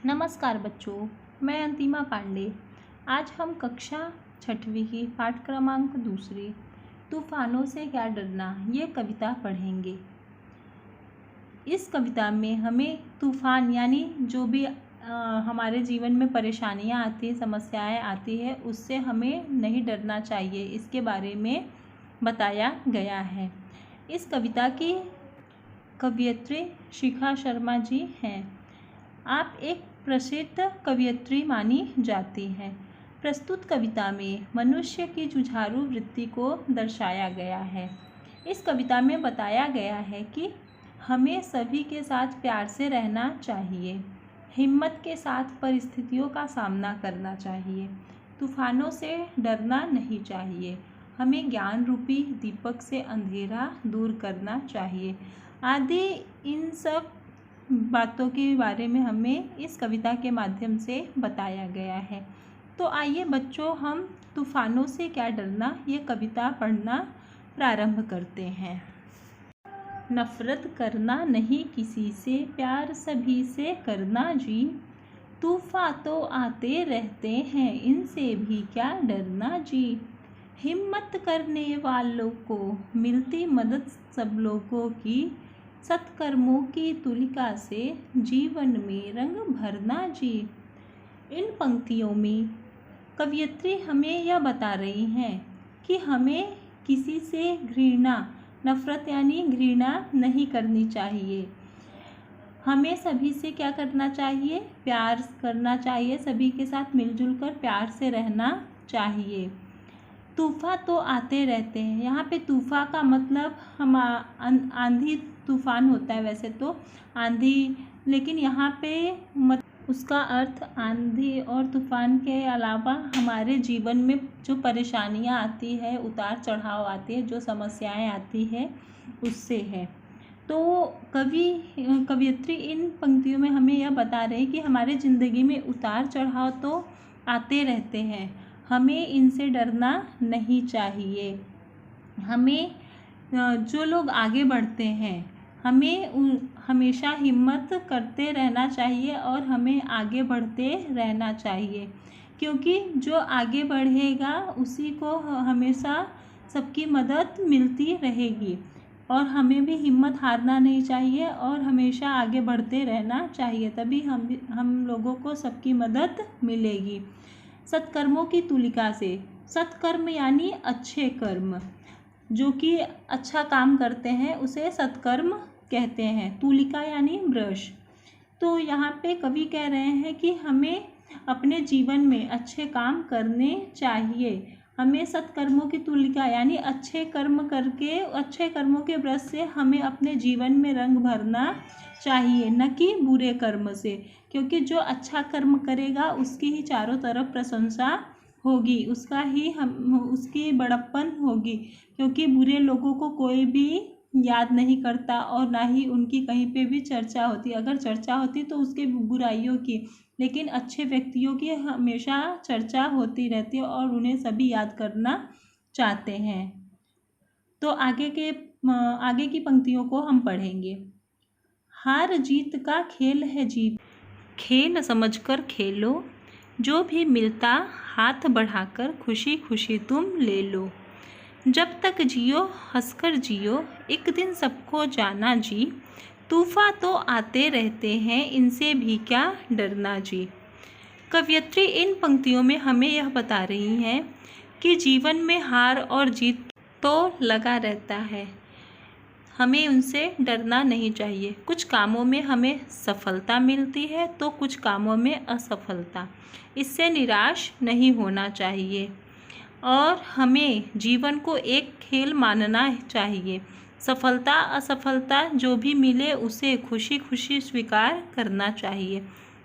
नमस्कार बच्चों, मैं अंतिमा पांडे। आज हम कक्षा 6वीं की पाठ क्रमांक 2 तूफानों से क्या डरना ये कविता पढ़ेंगे। इस कविता में हमें तूफान यानी जो भी हमारे जीवन में परेशानियां आती हैं, समस्याएं आती है, उससे हमें नहीं डरना चाहिए, इसके बारे में बताया गया है। इस कविता की कवयित्री शिखा शर्मा जी हैं। आप एक प्रसिद्ध कवयित्री मानी जाती हैं। प्रस्तुत कविता में मनुष्य की जुझारू वृत्ति को दर्शाया गया है। इस कविता में बताया गया है कि हमें सभी के साथ प्यार से रहना चाहिए, हिम्मत के साथ परिस्थितियों का सामना करना चाहिए, तूफानों से डरना नहीं चाहिए, हमें ज्ञान रूपी दीपक से अंधेरा दूर करना चाहिए आदि इन सब बातों के बारे में हमें इस कविता के माध्यम से बताया गया है। तो आइए बच्चों, हम तूफानों से क्या डरना ये कविता पढ़ना प्रारंभ करते हैं। नफरत करना नहीं किसी से, प्यार सभी से करना जी। तूफान तो आते रहते हैं, इनसे भी क्या डरना जी। हिम्मत करने वालों को मिलती मदद सब लोगों की, सत्कर्मों की तुलिका से जीवन में रंग भरना जी। इन पंक्तियों में कवयित्री हमें यह बता रही हैं कि हमें किसी से घृणा, नफरत यानी घृणा नहीं करनी चाहिए। हमें सभी से क्या करना चाहिए? प्यार करना चाहिए, सभी के साथ मिलजुल कर प्यार से रहना चाहिए। तूफान तो आते रहते हैं। यहाँ पे तूफान का मतलब हम आंधी तूफान होता है वैसे तो आंधी, लेकिन यहाँ पे उसका अर्थ आंधी और तूफान के अलावा हमारे जीवन में जो परेशानियाँ आती है, उतार चढ़ाव आती है, जो समस्याएं आती है, उससे है। तो कवयित्री इन पंक्तियों में हमें यह बता रहे हैं कि हमारे ज़िंदगी में उतार चढ़ाव तो आते रहते हैं, हमें इनसे डरना नहीं चाहिए। हमें जो लोग आगे बढ़ते हैं, हमें हमेशा हिम्मत करते रहना चाहिए और हमें आगे बढ़ते रहना चाहिए, क्योंकि जो आगे बढ़ेगा उसी को हमेशा सबकी मदद मिलती रहेगी। और हमें भी हिम्मत हारना नहीं चाहिए और हमेशा आगे बढ़ते रहना चाहिए, तभी हम लोगों को सबकी मदद मिलेगी। सत्कर्मों की तुलिका से, सत्कर्म यानी अच्छे कर्म, जो कि अच्छा काम करते हैं उसे सत्कर्म कहते हैं। तुलिका यानी ब्रश। तो यहाँ पे कवि कह रहे हैं कि हमें अपने जीवन में अच्छे काम करने चाहिए। हमें सत्कर्मों की तुलिका यानी अच्छे कर्म करके, अच्छे कर्मों के ब्रश से हमें अपने जीवन में रंग भरना चाहिए, न कि बुरे कर्म से, क्योंकि जो अच्छा कर्म करेगा उसकी ही चारों तरफ प्रशंसा होगी, उसकी बड़प्पन होगी, क्योंकि बुरे लोगों को कोई भी याद नहीं करता और ना ही उनकी कहीं पे भी चर्चा होती। अगर चर्चा होती तो उसके बुराइयों की, लेकिन अच्छे व्यक्तियों की हमेशा चर्चा होती रहती है और उन्हें सभी याद करना चाहते हैं। तो आगे की पंक्तियों को हम पढ़ेंगे। हार जीत का खेल है जीत, खेल समझकर खेलो, जो भी मिलता हाथ बढ़ाकर खुशी खुशी तुम ले लो। जब तक जियो हंसकर जियो, एक दिन सबको जाना जी। तूफान तो आते रहते हैं, इनसे भी क्या डरना जी। कवयित्री इन पंक्तियों में हमें यह बता रही हैं कि जीवन में हार और जीत तो लगा रहता है, हमें उनसे डरना नहीं चाहिए। कुछ कामों में हमें सफलता मिलती है तो कुछ कामों में असफलता, इससे निराश नहीं होना चाहिए और हमें जीवन को एक खेल मानना चाहिए। सफलता असफलता जो भी मिले उसे खुशी खुशी स्वीकार करना चाहिए।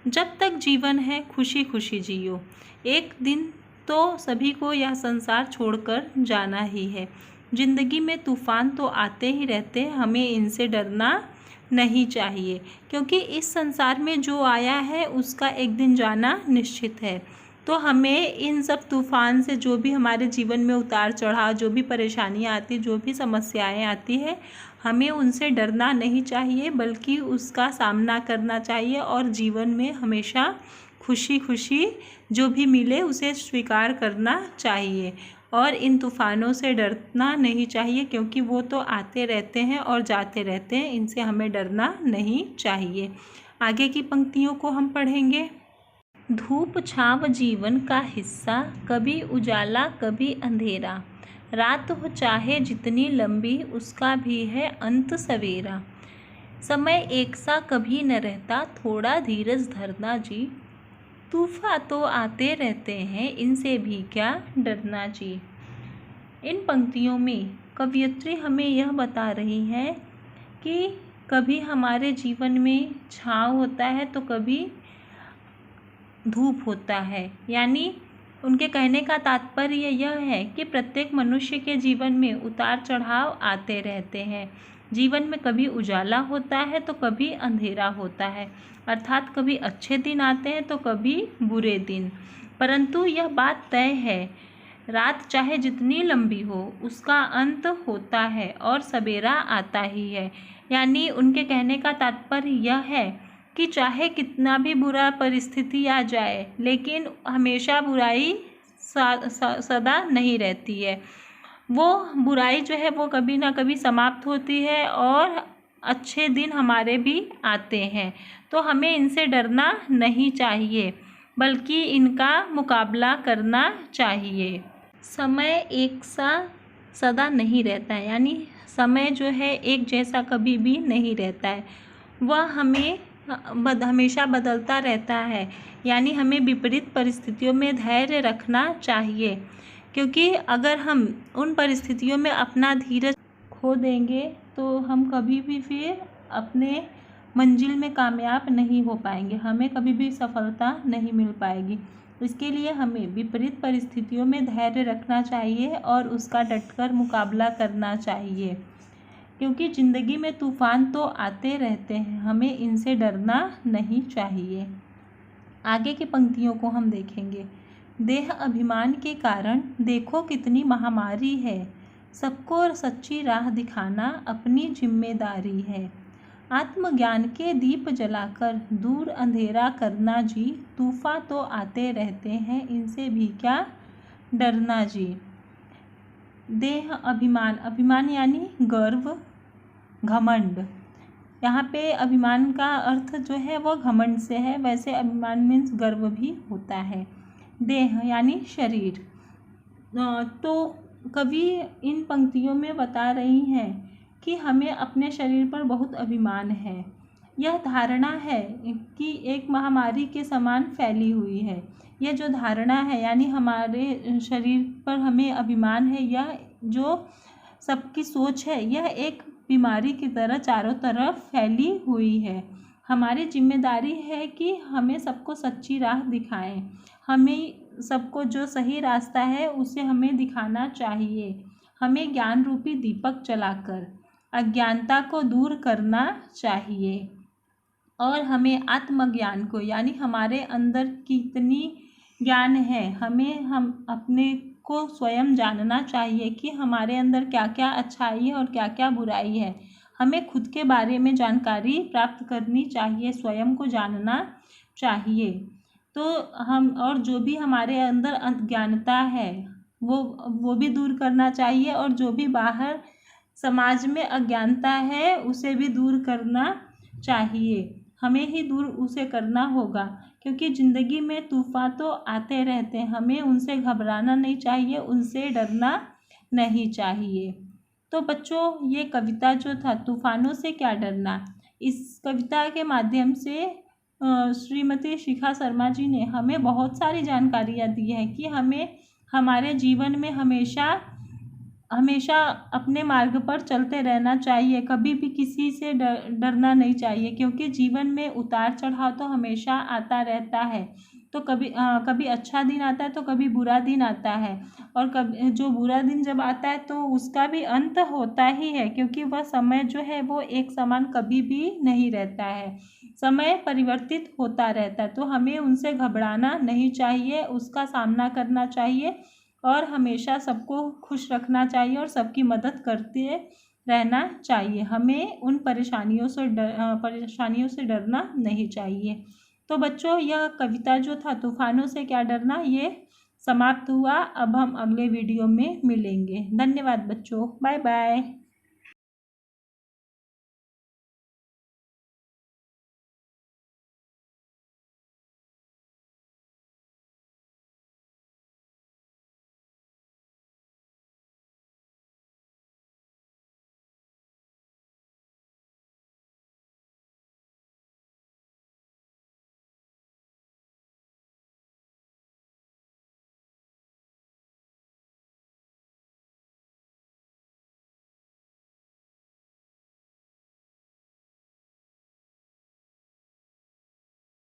जब तक जीवन है खुशी खुशी जियो, एक दिन तो सभी को यह संसार छोड़कर जाना ही है। जिंदगी में तूफान तो आते ही रहते हैं, हमें इनसे डरना नहीं चाहिए, क्योंकि इस संसार में जो आया है उसका एक दिन जाना निश्चित है। तो हमें इन सब तूफ़ान से, जो भी हमारे जीवन में उतार चढ़ाव, जो भी परेशानियाँ आती, जो भी समस्याएं आती है, हमें उनसे डरना नहीं चाहिए, बल्कि उसका सामना करना चाहिए और जीवन में हमेशा खुशी खुशी जो भी मिले उसे स्वीकार करना चाहिए। और इन तूफ़ानों से डरना नहीं चाहिए, क्योंकि वो तो आते रहते हैं और जाते रहते हैं, इनसे हमें डरना नहीं चाहिए। आगे की पंक्तियों को हम पढ़ेंगे। धूप छाँव जीवन का हिस्सा, कभी उजाला कभी अंधेरा, रात हो चाहे जितनी लंबी उसका भी है अंत सवेरा। समय एक सा कभी न रहता, थोड़ा धीरज धरना जी, तूफान तो आते रहते हैं इनसे भी क्या डरना जी। इन पंक्तियों में कवयित्री हमें यह बता रही है कि कभी हमारे जीवन में छाँव होता है तो कभी धूप होता है। यानी उनके कहने का तात्पर्य यह है कि प्रत्येक मनुष्य के जीवन में उतार चढ़ाव आते रहते हैं। जीवन में कभी उजाला होता है तो कभी अंधेरा होता है, अर्थात कभी अच्छे दिन आते हैं तो कभी बुरे दिन। परंतु यह बात तय है, रात चाहे जितनी लंबी हो उसका अंत होता है और सवेरा आता ही है। यानी उनके कहने का तात्पर्य यह है कि चाहे कितना भी बुरा परिस्थिति आ जाए, लेकिन हमेशा बुराई सदा नहीं रहती है। वो बुराई जो है वो कभी ना कभी समाप्त होती है और अच्छे दिन हमारे भी आते हैं। तो हमें इनसे डरना नहीं चाहिए, बल्कि इनका मुकाबला करना चाहिए। समय एक सा सदा नहीं रहता है, यानी समय जो है एक जैसा कभी भी नहीं रहता है, वह हमें हमेशा बदलता रहता है। यानी हमें विपरीत परिस्थितियों में धैर्य रखना चाहिए, क्योंकि अगर हम उन परिस्थितियों में अपना धीरज खो देंगे तो हम कभी भी फिर अपने मंजिल में कामयाब नहीं हो पाएंगे, हमें कभी भी सफलता नहीं मिल पाएगी। इसके लिए हमें विपरीत परिस्थितियों में धैर्य रखना चाहिए और उसका डटकर मुकाबला करना चाहिए, क्योंकि ज़िंदगी में तूफ़ान तो आते रहते हैं, हमें इनसे डरना नहीं चाहिए। आगे की पंक्तियों को हम देखेंगे। देह अभिमान के कारण देखो कितनी महामारी है, सबको सच्ची राह दिखाना अपनी जिम्मेदारी है। आत्मज्ञान के दीप जलाकर दूर अंधेरा करना जी, तूफान तो आते रहते हैं इनसे भी क्या डरना जी। देह अभिमान, अभिमान यानी गर्व, घमंड। यहाँ पे अभिमान का अर्थ जो है वो घमंड से है, वैसे अभिमान मीन्स गर्व भी होता है। देह यानी शरीर। तो कवि इन पंक्तियों में बता रही हैं कि हमें अपने शरीर पर बहुत अभिमान है। यह धारणा है कि एक महामारी के समान फैली हुई है। यह जो धारणा है, यानी हमारे शरीर पर हमें अभिमान है, यह जो सबकी सोच है, यह एक बीमारी की तरह चारों तरफ फैली हुई है। हमारी जिम्मेदारी है कि हमें सबको सच्ची राह दिखाएं, हमें सबको जो सही रास्ता है उसे हमें दिखाना चाहिए। हमें ज्ञान रूपी दीपक जलाकर अज्ञानता को दूर करना चाहिए और हमें आत्मज्ञान को, यानी हमारे अंदर कितनी ज्ञान है, हम अपने को स्वयं जानना चाहिए कि हमारे अंदर क्या क्या अच्छाई है और क्या क्या बुराई है। हमें खुद के बारे में जानकारी प्राप्त करनी चाहिए, स्वयं को जानना चाहिए। तो हम और जो भी हमारे अंदर अज्ञानता है वो भी दूर करना चाहिए, और जो भी बाहर समाज में अज्ञानता है उसे भी दूर करना चाहिए। हमें ही दूर उसे करना होगा, क्योंकि ज़िंदगी में तूफ़ान तो आते रहते हैं, हमें उनसे घबराना नहीं चाहिए, उनसे डरना नहीं चाहिए। तो बच्चों, ये कविता जो था तूफ़ानों से क्या डरना, इस कविता के माध्यम से श्रीमती शिखा शर्मा जी ने हमें बहुत सारी जानकारियाँ दी है कि हमें हमारे जीवन में हमेशा हमेशा अपने मार्ग पर चलते रहना चाहिए, कभी भी किसी से डरना नहीं चाहिए, क्योंकि जीवन में उतार चढ़ाव तो हमेशा आता रहता है। तो कभी अच्छा दिन आता है तो कभी बुरा दिन आता है, और कभी जो बुरा दिन जब आता है तो उसका भी अंत होता ही है, क्योंकि वह समय जो है वो एक समान कभी भी नहीं रहता है। समय परिवर्तित होता रहता है, तो हमें उनसे घबराना नहीं चाहिए, उसका सामना करना चाहिए और हमेशा सबको खुश रखना चाहिए और सबकी मदद करते रहना चाहिए। हमें उन परेशानियों से डरना नहीं चाहिए। तो बच्चों, यह कविता जो था तूफानों से क्या डरना, ये समाप्त हुआ। अब हम अगले वीडियो में मिलेंगे। धन्यवाद बच्चों, बाय बाय।